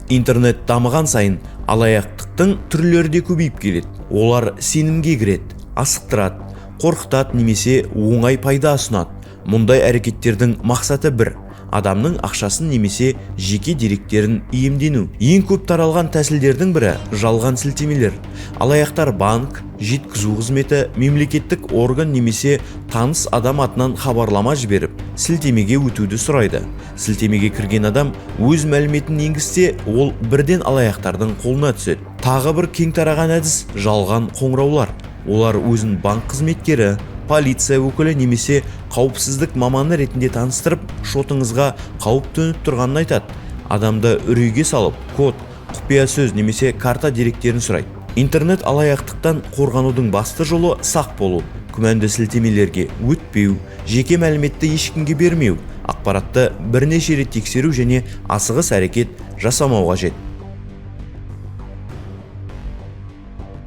Интернет дамыған сайын алаяқтықтың түрлері де көбейіп келеді. Олар сенімге кіреді, асықтырады, қорқытады немесе оңай пайда ұсынады. Мұндай әрекеттердің мақсаты бір: адамның ақшасын немесе жеке деректерін иемдену. Ең көп таралған тәсілдердің бірі жалған сілтемелер. Алаяқтар банк, жеткізу қызметі, мемлекеттік орган немесе таныс адам атынан хабарлама жіберіп, сілтемеге өтуді сұрайды. Сілтемеге кірген адам өз мәліметін енгізсе, ол бірден алаяқтардың қолына түседі. Тағы бір кең тараған әдіс жалған қоңыраулар. Олар өзін банк қызметкері, полиция өкілі немесе қауіпсіздік маманы ретінде таныстырып, шотыңызға қауіп төніп тұрғанын айтады. Адамды үрейге салып, код, құпия сөз немесе карта деректерін сұрайды. Интернет алаяқтықтан қорғанудың басты жолы сақ болу, күмәнді сілтемелерге өтпеу, жеке мәліметті ешкімге бермеу, ақпаратты бірнеше рет тексеру және асығыс әрекет жасамау қажет.